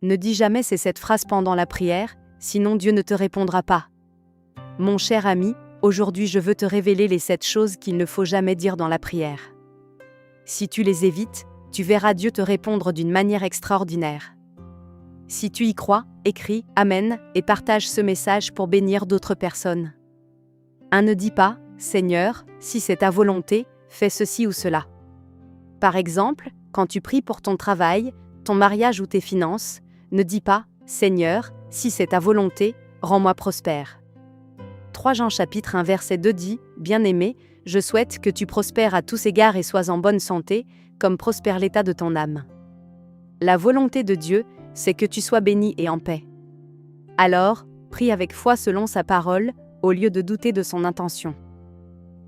Ne dis jamais cette phrase pendant la prière, sinon Dieu ne te répondra pas. Mon cher ami, aujourd'hui je veux te révéler les 7 choses qu'il ne faut jamais dire dans la prière. Si tu les évites, tu verras Dieu te répondre d'une manière extraordinaire. Si tu y crois, écris « Amen » et partage ce message pour bénir d'autres personnes. 1. Ne dis pas « Seigneur, si c'est ta volonté, fais ceci ou cela ». Par exemple, quand tu pries pour ton travail, ton mariage ou tes finances, ne dis pas « Seigneur, si c'est ta volonté, rends-moi prospère ». 3 Jean chapitre 1 verset 2 dit « Bien-aimé, je souhaite que tu prospères à tous égards et sois en bonne santé, comme prospère l'état de ton âme. » La volonté de Dieu, c'est que tu sois béni et en paix. Alors, prie avec foi selon sa parole, au lieu de douter de son intention.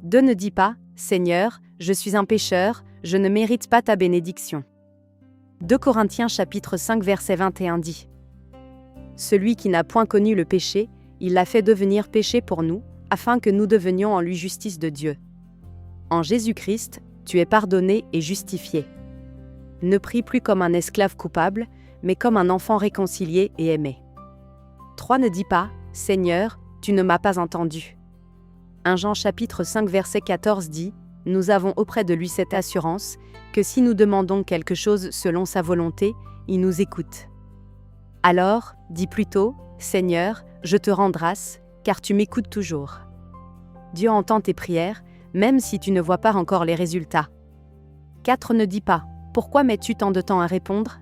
2 Ne dis pas « Seigneur, je suis un pécheur, je ne mérite pas ta bénédiction. » 2 Corinthiens chapitre 5 verset 21 dit « Celui qui n'a point connu le péché, il l'a fait devenir péché pour nous, afin que nous devenions en lui justice de Dieu. En Jésus-Christ, tu es pardonné et justifié. Ne prie plus comme un esclave coupable, mais comme un enfant réconcilié et aimé. 3 Ne dis pas « Seigneur, tu ne m'as pas entendu. » 1 Jean chapitre 5 verset 14 dit « Nous avons auprès de lui cette assurance, que si nous demandons quelque chose selon sa volonté, il nous écoute. » Alors, dis plutôt « Seigneur, je te rends grâce, car tu m'écoutes toujours. » Dieu entend tes prières, même si tu ne vois pas encore les résultats. 4 Ne dis pas « Pourquoi mets-tu tant de temps à répondre ?»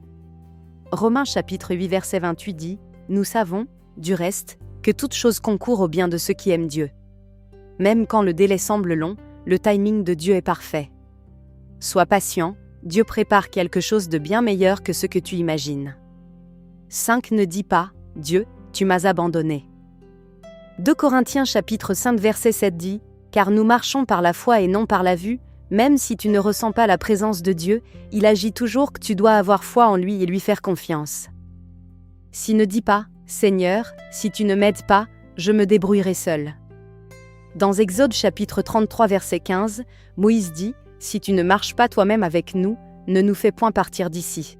Romains chapitre 8 verset 28 dit « Nous savons, du reste, que toute chose concourt au bien de ceux qui aiment Dieu. Même quand le délai semble long, le timing de Dieu est parfait. Sois patient, Dieu prépare quelque chose de bien meilleur que ce que tu imagines. 5 Ne dis pas « Dieu, tu m'as abandonné. » 2 Corinthiens chapitre 5 verset 7 dit « Car nous marchons par la foi et non par la vue, même si tu ne ressens pas la présence de Dieu, il agit toujours que tu dois avoir foi en lui et lui faire confiance. » 6 Ne dis pas « Seigneur, si tu ne m'aides pas, je me débrouillerai seul. » Dans Exode chapitre 33 verset 15, Moïse dit « Si tu ne marches pas toi-même avec nous, ne nous fais point partir d'ici. »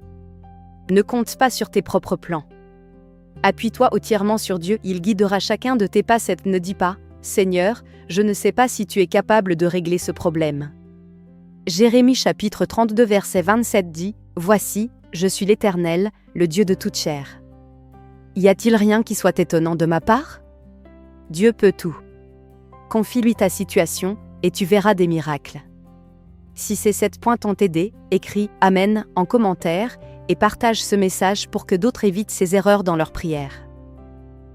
Ne compte pas sur tes propres plans. Appuie-toi entièrement sur Dieu, il guidera chacun de tes pas. 7 Ne dis pas « Seigneur, je ne sais pas si tu es capable de régler ce problème. » Jérémie chapitre 32 verset 27 dit « Voici, je suis l'Éternel, le Dieu de toute chair. Y a-t-il rien qui soit étonnant de ma part? Dieu peut tout. Confie-lui ta situation, et tu verras des miracles. » Si ces 7 points t'ont aidé, écris « Amen » en commentaire, et partage ce message pour que d'autres évitent ces erreurs dans leurs prières.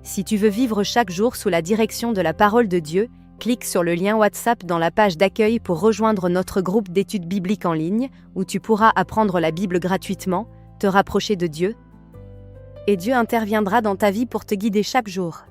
Si tu veux vivre chaque jour sous la direction de la parole de Dieu, clique sur le lien WhatsApp dans la page d'accueil pour rejoindre notre groupe d'études bibliques en ligne, où tu pourras apprendre la Bible gratuitement, te rapprocher de Dieu, et Dieu interviendra dans ta vie pour te guider chaque jour.